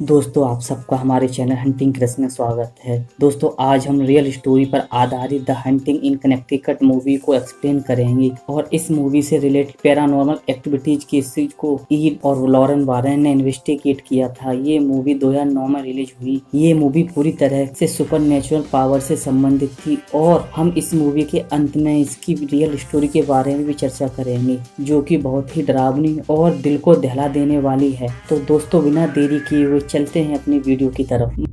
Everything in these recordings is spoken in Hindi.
दोस्तों आप सबका हमारे चैनल हंटिंग क्रेज में स्वागत है। दोस्तों आज हम रियल स्टोरी पर आधारित the hunting in Connecticut movie को एक्सप्लेन करेंगे और इस मूवी से रिलेटेड पैरानॉर्मल एक्टिविटीज केसेस को ईड और लॉरेन वारेन ने इन्वेस्टिगेट किया था। ये मूवी 2009 में रिलीज हुई। ये मूवी पूरी तरह से सुपरनेचुरल पावर से संबंधित थी और हम इस मूवी के अंत में इसकी रियल स्टोरी के बारे में भी चर्चा करेंगे, जो कि बहुत ही डरावनी और दिल को दहला देने वाली है। तो दोस्तों बिना देरी किए हुए चलते हैं अपनी वीडियो की तरफ।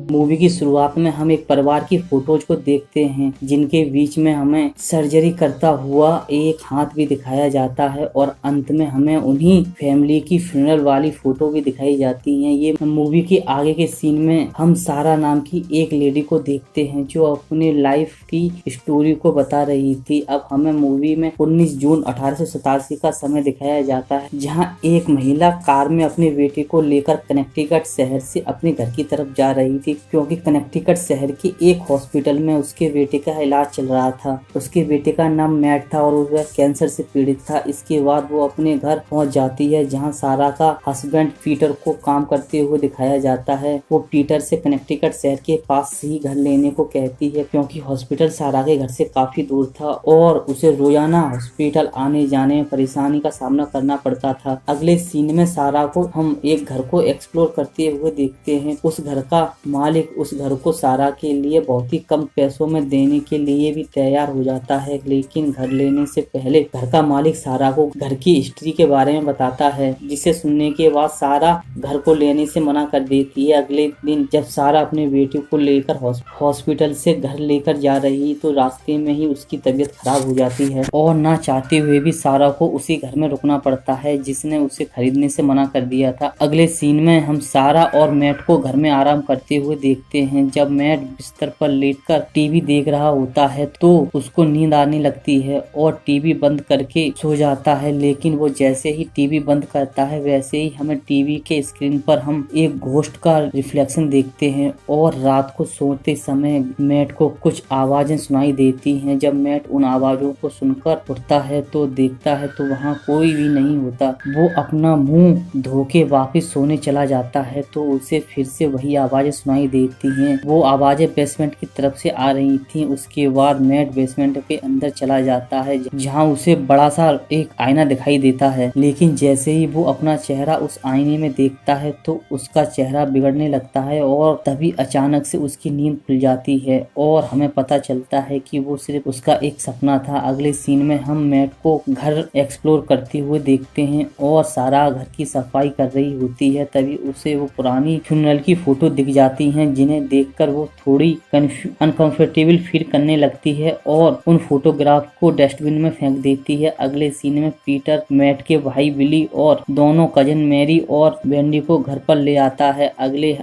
मूवी की शुरुआत में हम एक परिवार की फोटोज को देखते हैं, जिनके बीच में हमें सर्जरी करता हुआ एक हाथ भी दिखाया जाता है और अंत में हमें उन्हीं फैमिली की फ्यूनरल वाली फोटो भी दिखाई जाती है। ये मूवी के आगे के सीन में हम सारा नाम की एक लेडी को देखते हैं जो अपने लाइफ की स्टोरी को बता रही थी। अब हमें मूवी में 19 जून 1887 का समय दिखाया जाता है, जहाँ एक महिला कार में अपने बेटे को लेकर कनेक्टिकट शहर से अपने घर की तरफ जा रही थी, क्योंकि कनेक्टिकट शहर के एक हॉस्पिटल में उसके बेटे का इलाज चल रहा था। उसके बेटे का नाम मैट था और वह कैंसर से पीड़ित था। इसके बाद वो अपने घर पहुंच जाती है, जहां सारा का हस्बैंड पीटर को काम करते हुए दिखाया जाता है। वो पीटर से कनेक्टिकट शहर के पास से ही घर लेने को कहती है, क्योंकि हॉस्पिटल सारा के घर से काफी दूर था और उसे रोजाना हॉस्पिटल आने जाने में परेशानी का सामना करना पड़ता था। अगले सीन में सारा को हम एक घर को एक्सप्लोर करते हुए देखते हैं। उस घर का मालिक उस घर को सारा के लिए बहुत ही कम पैसों में देने के लिए भी तैयार हो जाता है, लेकिन घर लेने से पहले घर का मालिक सारा को घर की हिस्ट्री के बारे में बताता है, जिसे सुनने के बाद सारा घर को लेने से मना कर देती है। अगले दिन जब सारा अपने बेटे को लेकर हॉस्पिटल से घर लेकर जा रही तो रास्ते में ही उसकी तबीयत खराब हो जाती है और ना चाहते हुए भी सारा को उसी घर में रुकना पड़ता है, जिसने उसे खरीदने से मना कर दिया था। अगले सीन में हम सारा और मैट को घर में आराम करते हुए देखते हैं। जब मैट बिस्तर पर लेटकर टीवी देख रहा होता है तो उसको नींद आने लगती है और टीवी बंद करके सो जाता है, लेकिन वो जैसे ही टीवी बंद करता है वैसे ही हमें टीवी के स्क्रीन पर हम एक घोस्ट का रिफ्लेक्शन देखते हैं और रात को सोते समय मैट को कुछ आवाजें सुनाई देती हैं। जब मैट उन आवाजों को सुनकर उठता है तो देखता है तो वहाँ कोई भी नहीं होता। वो अपना मुंह धो के वापिस सोने चला जाता है तो उसे फिर से वही आवाजें सुनाई देती हैं। वो आवाजें बेसमेंट की तरफ से आ रही थी। उसके बाद मैट बेसमेंट के अंदर चला जाता है, जहाँ उसे बड़ा सा एक आईना दिखाई देता है, लेकिन जैसे ही वो अपना चेहरा उस आईने में देखता है तो उसका चेहरा बिगड़ने लगता है और तभी अचानक से उसकी नींद खुल जाती है और हमें पता चलता है कि वो सिर्फ उसका एक सपना था। अगले सीन में हम मैट को घर एक्सप्लोर करते हुए देखते हैं और सारा घर की सफाई कर रही होती है। तभी उसे वो पुरानी फ्यूनरल की फोटो दिख जाती हैं, जिन्हें देखकर वो थोड़ी अनकंफर्टेबल फील करने लगती है और उन फोटोग्राफ को डस्टबिन में फेंक देती है। अगले सीन में पीटर मैट के भाई बिली और दोनों कजन मैरी और वेंडी को घर पर ले आता है।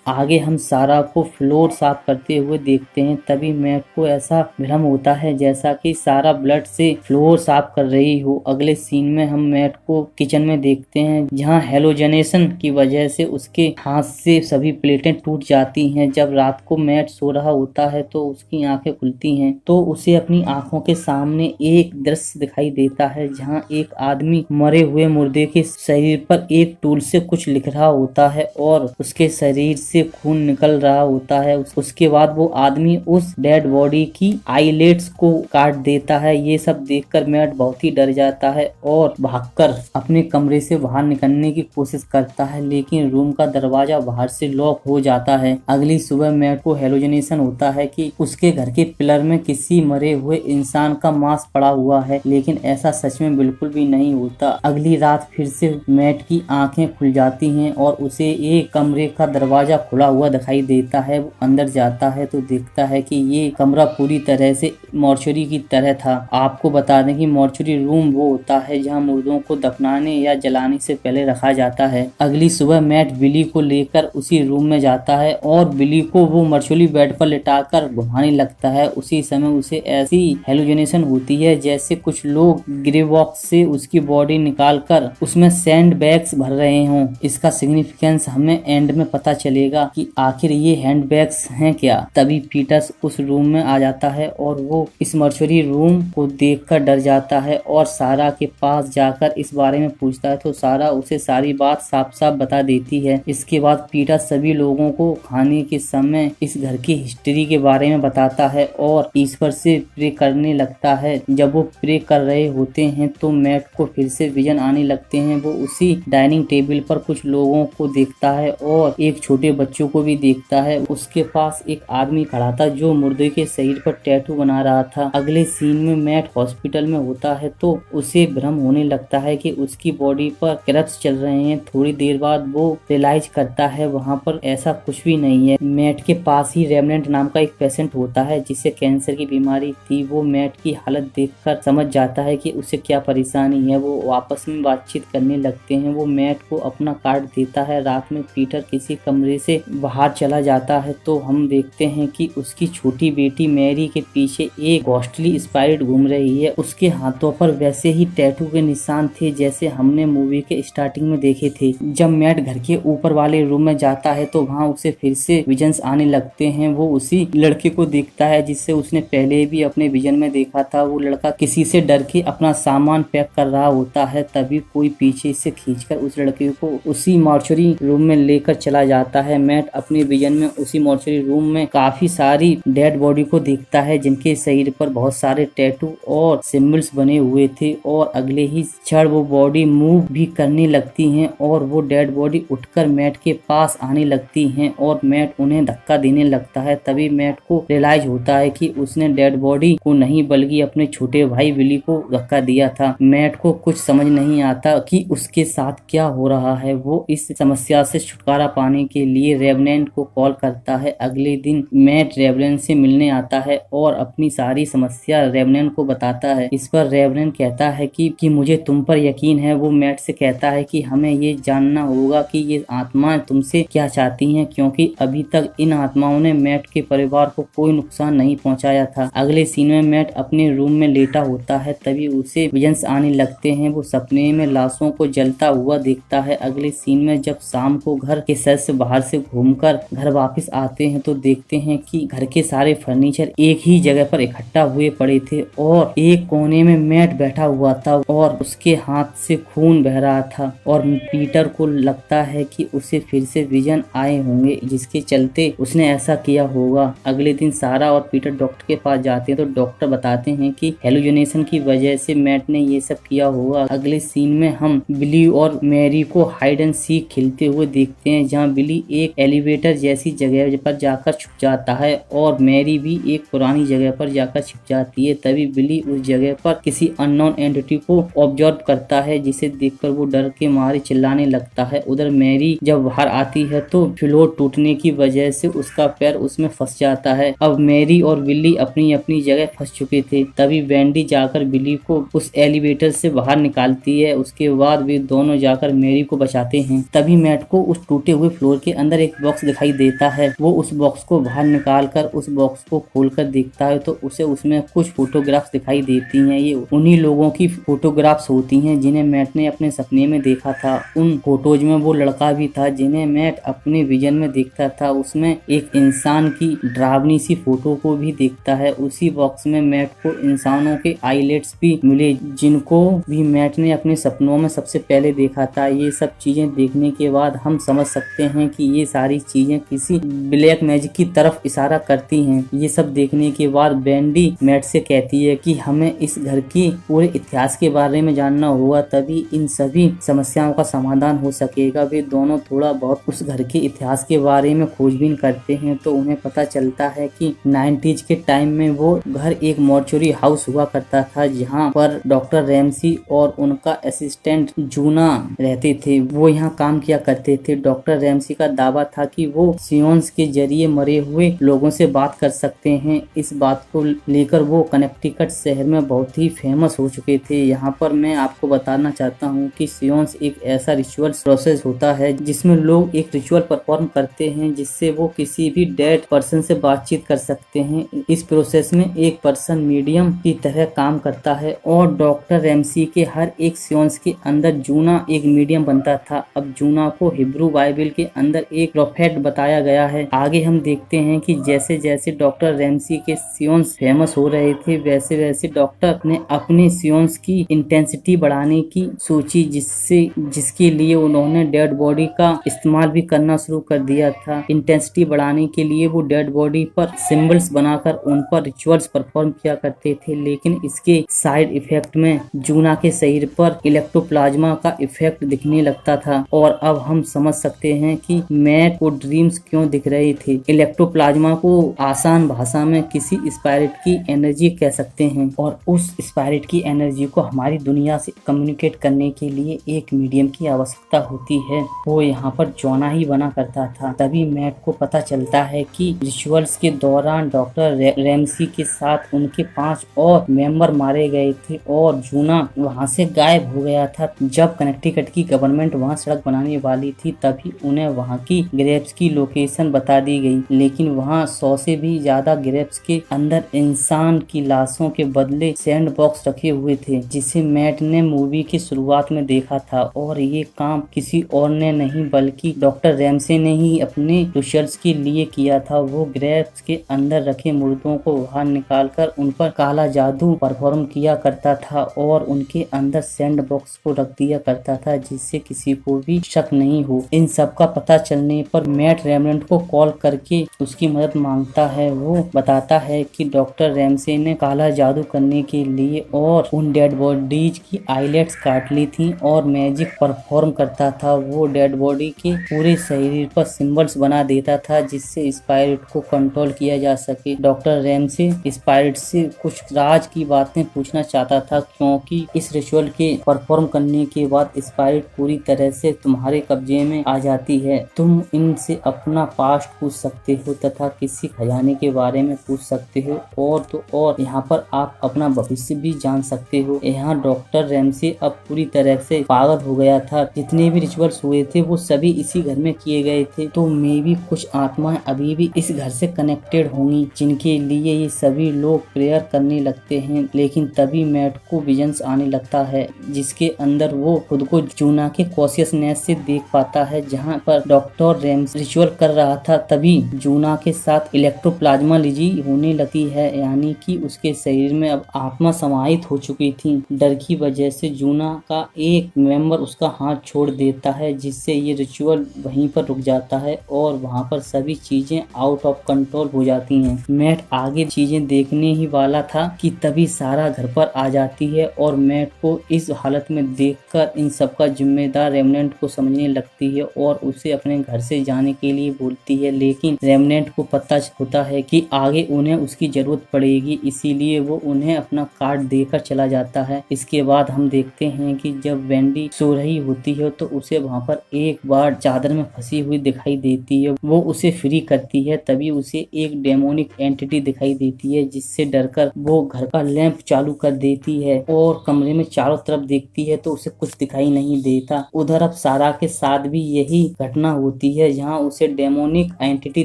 आगे हम सारा को फ्लोर साफ करते हुए देखते हैं। तभी मैट को ऐसा भ्रम होता है जैसा कि सारा ब्लड से फ्लोर साफ कर रही हो। अगले सीन में हम मैट को किचन में देखते हैं, जहाँ हेलोजनेशन की वजह से उसके हाथ से सभी प्लेटें टूट जाती हैं। जब रात को मैट सो रहा होता है तो उसकी आंखें खुलती हैं तो उसे अपनी आंखों के सामने एक दृश्य दिखाई देता है, जहां एक आदमी मरे हुए मुर्दे के शरीर पर एक टूल से कुछ लिख रहा होता है और उसके शरीर से खून निकल रहा होता है। उसके बाद वो आदमी उस डेड बॉडी की आईलेट्स को काट देता है। ये सब देखकर मैट बहुत ही डर जाता है और भागकर अपने कमरे से बाहर निकलने की कोशिश करता है, लेकिन रूम का दरवाजा बाहर से लॉक हो जाता है। अगली सुबह मैट को हेलोजनेशन होता है कि उसके घर के पिलर में किसी मरे हुए इंसान का मांस पड़ा हुआ है, लेकिन ऐसा सच में बिल्कुल भी नहीं होता। अगली रात फिर से मैट की आंखें खुल जाती हैं और उसे एक कमरे का दरवाजा खुला हुआ दिखाई देता है। वो अंदर जाता है तो देखता है कि ये कमरा पूरी तरह से मॉर्चरी की तरह था। आपको बता दें कि मॉर्चरी रूम वो होता है जहाँ मुर्दों को दफनाने या जलाने से पहले रखा जाता है। अगली सुबह मैट बिली को लेकर उसी रूम में जाता है और बिली बिली को वो मर्चुअली बेड पर लिटाकर घुमाने लगता है। उसी समय उसे ऐसी हेलुसिनेशन होती है जैसे कुछ लोग ग्रे बॉक्स से उसकी बॉडी निकालकर उसमें सैंड बैग्स भर रहे हों। इसका सिग्निफिकेंस हमें एंड में पता चलेगा कि आखिर ये हैंड बैग्स हैं क्या। तभी पीटर्स उस रूम में आ जाता है और वो इस मर्चुअरी रूम को देखकर डर जाता है और सारा के पास जाकर इस बारे में पूछता है तो सारा उसे सारी बात साफ साफ बता देती है। इसके बाद पीटर सभी लोगों को खाने के समय इस घर की हिस्ट्री के बारे में बताता है और ईश्वर से प्रे करने लगता है। जब वो प्रे कर रहे होते हैं तो मैट को फिर से विजन आने लगते हैं। वो उसी डाइनिंग टेबल पर कुछ लोगों को देखता है और एक छोटे बच्चों को भी देखता है। उसके पास एक आदमी खड़ा था जो मुर्दे के शरीर पर टैटू बना रहा था। अगले सीन में मैट हॉस्पिटल में होता है तो उसे भ्रम होने लगता है कि उसकी बॉडी पर क्रैप्स चल रहे हैं। थोड़ी देर बाद वो रियलाइज करता है वहाँ पर ऐसा कुछ भी नहीं है। मैट के पास ही रेवनेंट नाम का एक पेशेंट होता है जिसे कैंसर की बीमारी थी। वो मैट की हालत देखकर समझ जाता है कि उसे क्या परेशानी है। वो आपस में बातचीत करने लगते हैं। वो मैट को अपना कार्ड देता है। रात में पीटर किसी कमरे से बाहर चला जाता है तो हम देखते हैं कि उसकी छोटी बेटी मैरी के पीछे एक घोस्टली स्पिरिट घूम रही है। उसके हाथों पर वैसे ही टैटू के निशान थे जैसे हमने मूवी के स्टार्टिंग में देखे थे। जब मैट घर के ऊपर वाले रूम में जाता है तो वहाँ उसे फिर से विजन्स आने लगते हैं। वो उसी लड़के को देखता है जिससे उसने पहले भी अपने विजन में देखा था। वो लड़का किसी से डर के अपना सामान पैक कर रहा होता है। तभी कोई पीछे से खींचकर उस लड़के को उसी मॉर्चरी रूम में लेकर चला जाता है। मैट अपने विजन में उसी मॉर्चरी रूम में काफी सारी डेड बॉडी को देखता है जिनके शरीर पर बहुत सारे टैटू और सिंबल्स बने हुए थे और अगले ही क्षण वो बॉडी मूव भी करने लगती हैं और वो डेड बॉडी उठकर मैट के पास आने लगती हैं और मैट उन्हें धक्का देने लगता है। तभी मैट को रियलाइज होता है कि उसने डेड बॉडी को नहीं बल्कि अपने छोटे भाई विली को धक्का दिया था। मैट को कुछ समझ नहीं आता कि उसके साथ क्या हो रहा है। वो इस समस्या से छुटकारा पाने के लिए रेवनेंट को कॉल करता है। अगले दिन मैट रेवनेंट से मिलने आता है और अपनी सारी समस्या रेवनेंट को बताता है। इस पर रेवनेंट कहता है कि मुझे तुम पर यकीन है। वो मैट से कहता है कि हमें ये जानना होगा कि ये आत्माएं तुमसे क्या चाहती हैं क्योंकि अभी तक इन आत्माओं ने मैट के परिवार को कोई नुकसान नहीं पहुंचाया था। अगले सीन में मैट अपने रूम में लेटा होता है। तभी उसे विजन्स आने लगते हैं। वो सपने में लाशों को जलता हुआ देखता है। अगले सीन में जब शाम को घर के शहर से बाहर से घूमकर घर वापस आते हैं तो देखते हैं कि घर के सारे फर्नीचर एक ही जगह पर इकट्ठा हुए पड़े थे और एक कोने में मैट बैठा हुआ था और उसके हाथ से खून बह रहा था और पीटर को लगता है कि उसे फिर से विजन आए होंगे जिसके चलते उसने ऐसा किया होगा। अगले दिन सारा और पीटर डॉक्टर के पास जाते हैं तो डॉक्टर बताते हैं कि हेलुसिनेशन की वजह से मैट ने ये सब किया होगा। अगले सीन में हम बिली और मैरी को हाइड एंड सीक खेलते हुए देखते हैं जहाँ बिली एक एलिवेटर जैसी जगह पर जाकर छुप जाता है और मैरी भी एक पुरानी जगह पर जाकर छिप जाती है। तभी बिली उस जगह पर किसी अननोन एंटिटी को ऑब्जर्व करता है जिसे देखकर वो डर के मारे चिल्लाने लगता है। उधर मैरी जब बाहर आती है तो फ्लोर टूटने की वजह से उसका पैर उसमें फंस जाता है। अब मैरी और बिली अपनी अपनी जगह फंस चुके थे। तभी वेंडी जाकर बिली को उस एलिवेटर से बाहर निकालती है। उसके बाद वे दोनों जाकर मैरी को बचाते हैं। तभी मैट को उस टूटे हुए फ्लोर के अंदर एक बॉक्स दिखाई देता है। वो उस बॉक्स को बाहर निकाल कर उस बॉक्स को खोलकर देखता है तो उसे उसमें कुछ फोटोग्राफ्स दिखाई देती हैं। ये उन्हीं लोगों की फोटोग्राफ्स होती हैं जिन्हें मैट ने अपने सपने में देखा था। उन फोटोज में वो लड़का भी था जिन्हें मैट अपने विजन में देखता था। उसमें एक इंसान की डरावनी सी फोटो को भी देखता है। उसी बॉक्स में मैट को इंसानों के आईलेट्स भी मिले जिनको भी मैट ने अपने सपनों में सबसे पहले देखा था। ये सब चीजें देखने के बाद हम समझ सकते हैं कि ये सारी चीजें किसी ब्लैक मैजिक की तरफ इशारा करती हैं। ये सब देखने के बाद वेंडी मैट से कहती है कि हमें इस घर की पूरे इतिहास के बारे में जानना होगा तभी इन सभी समस्याओं का समाधान हो सकेगा। वे दोनों थोड़ा बहुत उस घर के इतिहास के बारे में खोजबीन करते हैं तो उन्हें पता चलता है कि 90s के टाइम में वो घर एक मॉर्चुरी हाउस हुआ करता था जहाँ पर डॉक्टर रैमसी और उनका असिस्टेंट जूना रहते थे। वो यहाँ काम किया करते थे। डॉक्टर रैमसी का दावा था कि वो सियोन्स के जरिए मरे हुए लोगों से बात कर सकते हैं। इस बात को लेकर वो कनेक्टिकट शहर में बहुत ही फेमस हो चुके थे। यहाँ पर मैं आपको बताना चाहता हूँ कि सियोन्स एक ऐसा रिचुअल प्रोसेस होता है जिसमें लोग एक रिचुअल परफॉर्म करते हैं जिससे जिससे वो किसी भी डेड पर्सन से बातचीत कर सकते हैं। इस प्रोसेस में एक पर्सन मीडियम की तरह काम करता है और डॉक्टर रैमसी के हर एक सियोंस के अंदर जूना एक मीडियम बनता था। अब जूना को हिब्रू बाइबल के अंदर एक प्रोफेट बताया गया है। आगे हम देखते हैं कि जैसे जैसे डॉक्टर रैमसी के सियोंस फेमस हो रहे थे वैसे वैसे डॉक्टर ने अपने सियोंस की इंटेंसिटी बढ़ाने की सोची, जिसके लिए उन्होंने डेड बॉडी का इस्तेमाल भी करना शुरू कर दिया था। इंटेंसिटी बढ़ाने के लिए वो डेड बॉडी पर सिंबल्स बनाकर उन पर रिचुअल्स परफॉर्म किया करते थे, लेकिन इसके साइड इफेक्ट में जूना के शरीर पर इलेक्ट्रोप्लाज्मा का इफेक्ट दिखने लगता था। और अब हम समझ सकते हैं कि मैट को ड्रीम्स क्यों दिख रहे थे। इलेक्ट्रोप्लाज्मा को आसान भाषा में किसी स्पिरिट की एनर्जी कह सकते हैं और उस स्पिरिट की एनर्जी को हमारी दुनिया से कम्युनिकेट करने के लिए एक मीडियम की आवश्यकता होती है। वो यहाँ पर जोना ही बना करता था। तभी मैट को पता चलता है कि रिचुअल्स के दौरान डॉक्टर रैमसी के साथ उनके 5 और मेंबर मारे गए थे और जूना वहाँ से गायब हो गया था। जब कनेक्टिकट की गवर्नमेंट वहाँ सड़क बनाने वाली थी तभी उन्हें वहाँ की ग्रेव्स की लोकेशन बता दी गई, लेकिन वहाँ 100 से भी ज्यादा ग्रेव्स के अंदर इंसान की लाशों के बदले सैंड बॉक्स रखे हुए थे, जिसे मैट ने मूवी की शुरुआत में देखा था। और ये काम किसी और ने नहीं बल्कि डॉक्टर रैमसी ने ही अपने रिसर्च के लिए किया था। वो ग्रेव्स के अंदर रखे मुर्दों को बाहर निकालकर उन पर काला जादू परफॉर्म किया करता था और उनके अंदर सैंड बॉक्स को रख दिया करता था, जिससे किसी को भी शक नहीं हो। इन सब का पता चलने पर मैट रेमनेंट को कॉल करके उसकी मदद मांगता है। वो बताता है कि डॉक्टर रैमसी ने काला जादू करने के लिए और उन डेड बॉडीज की आईलेट्स काट ली थी और मैजिक परफॉर्म करता था। वो डेड बॉडी के पूरे शरीर पर सिंबल्स बना देता था जिससे स्पिरिट को कंट्रोल किया जा सके। डॉक्टर रैमसी स्पिरिट से कुछ राज की बातें पूछना चाहता था, क्योंकि इस रिचुअल के परफॉर्म करने के बाद स्पिरिट पूरी तरह से तुम्हारे कब्जे में आ जाती है। तुम इनसे अपना पास्ट पूछ सकते हो तथा किसी खजाने के बारे में पूछ सकते हो और तो और यहाँ पर आप अपना भविष्य भी जान सकते हो। यहाँ डॉक्टर रैमसी अब पूरी तरह से पागल हो गया था। जितने भी रिचुअल्स हुए थे वो सभी इसी घर में किए गए थे, तो मे भी कुछ आत्माएं अभी भी इस घर से कनेक्टेड होंगी जिनके लिए ये सभी लोग प्रेयर करने लगते हैं। लेकिन तभी मैट को विजन्स आने लगता है जिसके अंदर वो खुद को जूना के कॉन्शियसनेस से देख पाता है। जहाँ पर डॉक्टर रैमसी रिचुअल कर रहा था तभी जूना के साथ इलेक्ट्रोप्लाज्मा रिलीज होने लगती है, यानी कि उसके शरीर में अब आत्मा समाहित हो चुकी थी। डर की वजह से जूना का एक मेंबर उसका हाथ छोड़ देता है, जिससे ये रिचुअल वहीं पर रुक जाता है और वहाँ पर सभी चीजें आउट ऑफ कंट्रोल हो जाती हैं। मैट आगे चीजें देखने ही वाला था कि तभी सारा घर पर आ जाती है और मैट को इस हालत में देखकर इन सब का जिम्मेदार रेमनेंट को समझने लगती है और उसे अपने घर से जाने के लिए बोलती है। लेकिन रेमनेंट को पता होता है कि आगे उन्हें उसकी जरूरत पड़ेगी, इसीलिए वो उन्हें अपना कार्ड देकर चला जाता है। इसके बाद हम देखते हैं कि जब वेंडी सो रही होती है तो उसे वहाँ पर एक बार चादर में फंसी हुई दिखाई देती है। वो उसे फ्री करती है, तभी उसे एक डेमोनिक एंटिटी दिखाई देती है, जिससे डरकर वो घर का लैंप चालू कर देती है और कमरे में चारों तरफ देखती है तो उसे कुछ दिखाई नहीं देता। उधर अब सारा के साथ भी यही घटना होती है, जहाँ उसे डेमोनिक एंटिटी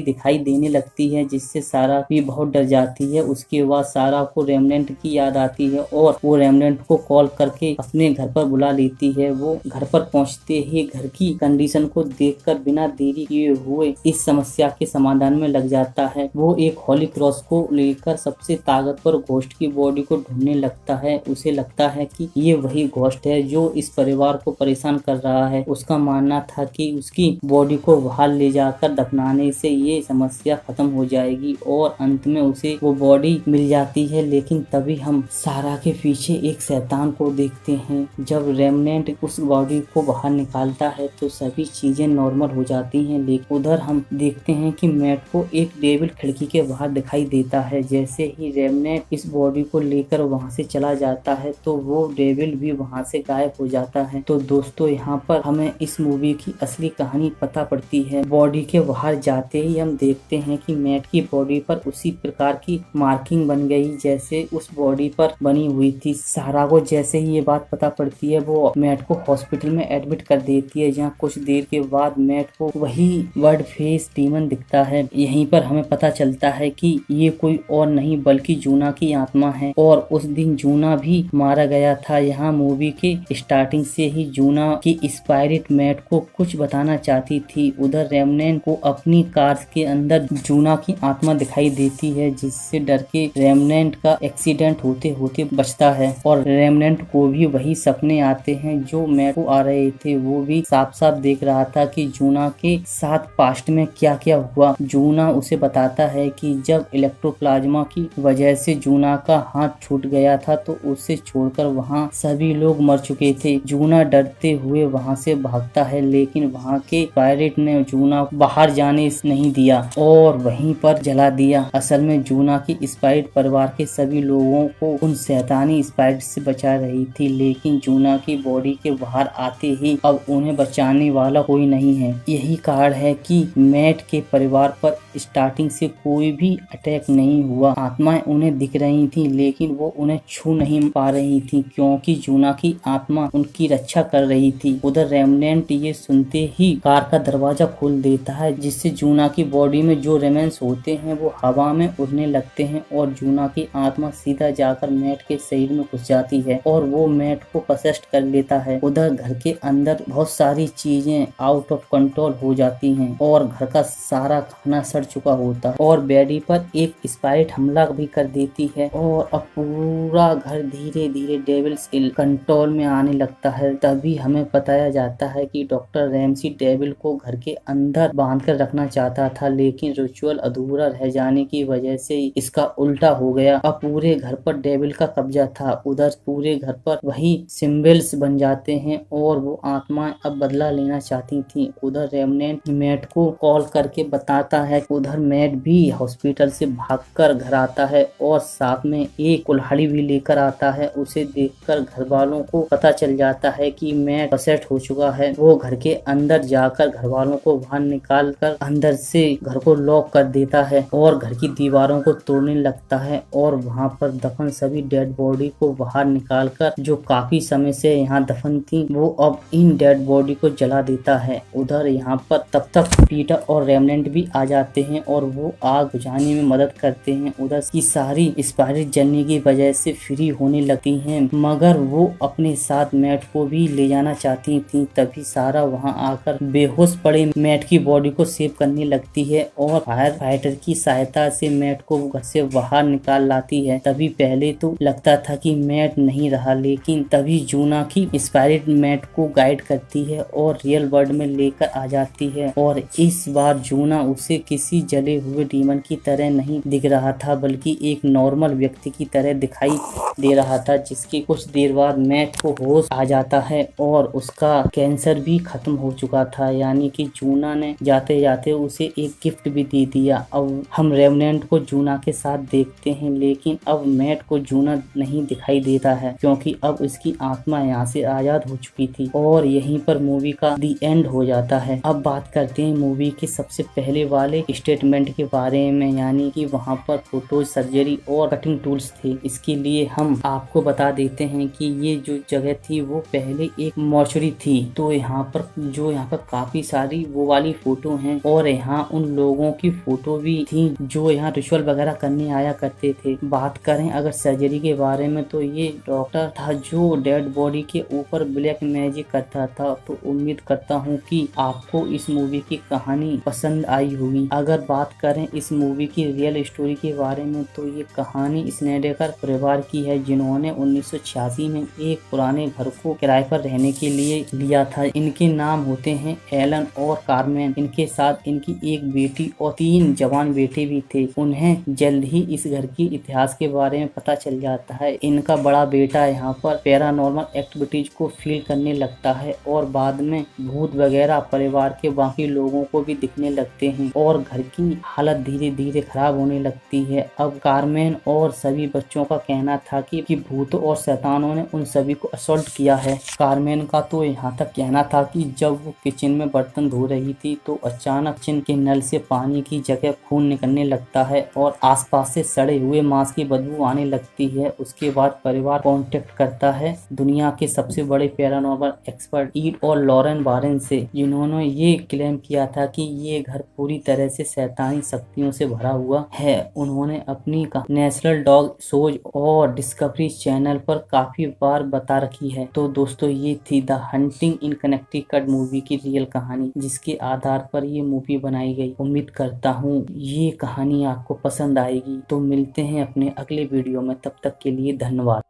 दिखाई देने लगती है, जिससे सारा भी बहुत डर जाती है। उसके बाद सारा को रेमनेंट की याद आती है और वो रेमनेंट को कॉल करके अपने घर पर बुला लेती है। वो घर पर पहुंचते ही घर की कंडीशन को देखकर बिना देरी किए हुए इस समस्या के समाधान में लग जाता है। वो एक होली क्रॉस को लेकर सबसे ताकतवर घोस्ट की बॉडी को ढूंढने लगता है। उसे लगता है कि ये वही घोस्ट है जो इस परिवार को परेशान कर रहा है। उसका मानना था कि उसकी बॉडी को बाहर ले जाकर दफनाने से ये समस्या खत्म हो जाएगी और अंत में उसे वो बॉडी मिल जाती है। लेकिन तभी हम सारा के पीछे एक शैतान को देखते हैं। जब रेमनेंट उस बॉडी को बाहर निकालता है तो सभी चीजें नॉर्मल हो जाती हैं, लेकिन उधर हम देखते हैं कि मैट को एक डेविल खिड़की के बाहर दिखाई देता है। जैसे ही रेमनेंट इस बॉडी को लेकर वहां से चला जाता है तो वो डेविल भी वहां से गायब हो जाता है। तो दोस्तों यहाँ पर हमें इस मूवी की असली कहानी पता पड़ती है। बॉडी के बाहर जाते ही हम देखते हैं कि मैट की बॉडी पर उसी प्रकार की मार्किंग बन गई जैसे उस बॉडी पर बनी हुई थी। सारा को जैसे ही ये बात पता पड़ती है वो मैट को हॉस्पिटल में एडमिट कर देती है, जहाँ कुछ देर के बाद मैट को वही वर्ड फेस डीमन दिखता है। यहीं पर हमें पता चलता है कि ये कोई और नहीं बल्कि जूना की आत्मा है और उस दिन जूना भी मारा गया था। यहाँ मूवी के स्टार्टिंग से ही जूना की स्पाइरिट मैट को कुछ बताना चाहती थी। उधर रेमनेंट को अपनी कार के अंदर जूना की आत्मा दिखाई देती है, जिससे डर के रेमनेंट का एक्सीडेंट होते होते बचता है और रेमनेंट को भी वही सपने आते हैं जो मैट को आ रहे थे। वो भी साफ साफ देख रहा था कि जूना के साथ पास्ट में क्या क्या हुआ। जूना उसे बताता है कि जब इलेक्ट्रोप्लाज्मा की वजह से जूना का हाथ छूट गया था तो उसे छोड़कर वहाँ सभी लोग मर चुके थे। जूना डरते हुए वहाँ से भागता है, लेकिन वहाँ के पायरेट ने जूना बाहर जाने नहीं दिया और वहीं पर जला दिया। असल में जूना की स्पाइट परिवार के सभी लोगों को उन शैतानी स्पाइट से बचा रही थी, लेकिन जूना की बॉडी के बाहर आते ही अब उन्हें बचाने वाला कोई नहीं है। यही कारण है कि मैट के परिवार पर स्टार्टिंग से कोई भी अटैक नहीं हुआ। आत्माएं उन्हें दिख रही थी, लेकिन वो उन्हें छू नहीं पा रही थी क्योंकि जूना की आत्मा उनकी रक्षा कर रही थी। उधर रेमनेंट ये सुनते ही कार का दरवाजा खोल देता है, जिससे जूना की बॉडी में जो रेमेंस होते हैं वो हवा में उड़ने लगते हैं और जूना की आत्मा सीधा जाकर मैट के शरीर में घुस जाती है और वो मैट को पसेस्ट कर लेता है। उधर घर के अंदर बहुत सारी चीजें आउट ऑफ कंट्रोल हो जाती हैं और घर का सारा खाना सड़ चुका होता है और बेडी पर एक स्पाइट हमला भी कर देती है और अब पूरा घर धीरे धीरे डेविल्स कंट्रोल में आने लगता है। तभी हमें बताया जाता है कि डॉक्टर रैमसी डेविल को घर के अंदर बांध कर रखना चाहता था, लेकिन रिचुअल अधूरा रह जाने की वजह से इसका उल्टा हो गया। अब पूरे घर पर डेविल का कब्जा था। उधर पूरे घर पर वही सिंबल्स बन जाते हैं और वो आत्माएं अब बदला लेना चाहती थी। उधर रेमनेंट मैट को कॉल करके बताता है। उधर मैट भी हॉस्पिटल से भागकर घर आता है और साथ में एक कुल्हाड़ी भी लेकर आता है। उसे देखकर घर वालों को पता चल जाता है कि मैट पसेट हो चुका है। वो घर के अंदर जाकर घर वालों को बाहर निकाल कर अंदर से घर को लॉक कर देता है और घर की दीवारों को तोड़ने लगता है और वहाँ पर दफन सभी डेड बॉडी को बाहर निकाल कर, जो काफी समय से यहाँ दफन थी, वो अब इन डेड बॉडी को जला देता है। उधर यहाँ पर तब तक पीटर और रेमनेंट भी आ जाते हैं और वो आग बुझाने में मदद करते हैं। उधर की सारी स्पाइरिट जलने की वजह से फ्री होने लगती हैं, मगर वो अपने साथ मैट को भी ले जाना चाहती थी। तभी सारा वहाँ आकर बेहोश पड़े मैट की बॉडी को सेव करने लगती है और फायर फाइटर की सहायता से मैट को घर से बाहर निकाल लाती है। तभी पहले तो लगता था कि मैट नहीं रहा, लेकिन तभी जूना की स्पाइरिट मैट को गाइड करती है और रियल वर्ल्ड में लेकर आ जाती है और इस बार जूना उसे किसी जले हुए डीमन की तरह नहीं दिख रहा था, बल्कि एक नॉर्मल व्यक्ति की तरह दिखाई दे रहा था, जिसके कुछ देर बाद मैट को होश आ जाता है और उसका कैंसर भी खत्म हो चुका था। यानी कि जूना ने जाते जाते उसे एक गिफ्ट भी दे दिया। अब हम रेमनेंट को जूना के साथ देखते हैं, लेकिन अब मैट को जूना नहीं दिखाई देता है क्योंकि अब इसकी आत्मा यहाँ से आजाद हो चुकी थी और यहीं पर मूवी का दी एंड हो जाता है। अब बात करते हैं मूवी के सबसे पहले वाले स्टेटमेंट के बारे में, यानी कि वहाँ पर फोटो सर्जरी और कटिंग टूल्स थे। इसके लिए हम आपको बता देते हैं कि ये जो जगह थी वो पहले एक मॉर्चरी थी। तो यहाँ पर काफी सारी वो वाली फोटो हैं और यहाँ उन लोगों की फोटो भी थी जो यहाँ रिचुअल वगैरह करने आया करते थे। बात करें अगर सर्जरी के बारे में तो ये डॉक्टर था जो डेड बॉडी के ऊपर ब्लैक मैजिक करता था। तो उम्मीद करता हूँ कि आपको इस मूवी की कहानी पसंद आई होगी। अगर बात करें इस मूवी की रियल स्टोरी के बारे में तो ये कहानी स्नाइडर परिवार की है, जिन्होंने 1986 में एक पुराने घर को किराए पर रहने के लिए लिया था। इनके नाम होते हैं एलन और कार्मेन। इनके साथ इनकी एक बेटी और 3 जवान बेटे भी थे। उन्हें जल्द ही इस घर की इतिहास के बारे में पता चल जाता है। इनका बड़ा बेटा यहाँ पर पैरानॉर्मल एक्टिविटीज को फील करने लगता है और बाद में भूत वगैरह परिवार के बाकी लोगों को भी दिखने लगते हैं और घर की हालत धीरे धीरे खराब होने लगती है। अब कार्मेन और सभी बच्चों का कहना था था कि भूतों और शैतानों ने उन सभी को असॉल्ट किया है। कारमेन का तो यहाँ तक कहना था कि जब वो किचन में बर्तन धो रही थी तो अचानक किचन के नल से पानी की जगह खून निकलने लगता है और आसपास से सड़े हुए मांस की बदबू आने लगती है। उसके बाद परिवार कांटेक्ट करता है दुनिया के सबसे बड़े पैरानॉर्मल एक्सपर्ट ईड और लॉरेन वारेन से, जिन्होंने ये क्लेम किया था कि ये घर पूरी तरह से शैतानी शक्तियों से भरा हुआ है। उन्होंने अपनी नेशनल डॉग शोज और डिस्कवरी चैनल पर काफी बार बता रखी है। तो दोस्तों ये थी the hunting in Connecticut movie की रियल कहानी, जिसके आधार पर ये मूवी बनाई गई। उम्मीद करता हूँ ये कहानी आपको पसंद आएगी। तो मिलते हैं अपने अगले वीडियो में, तब तक के लिए धन्यवाद।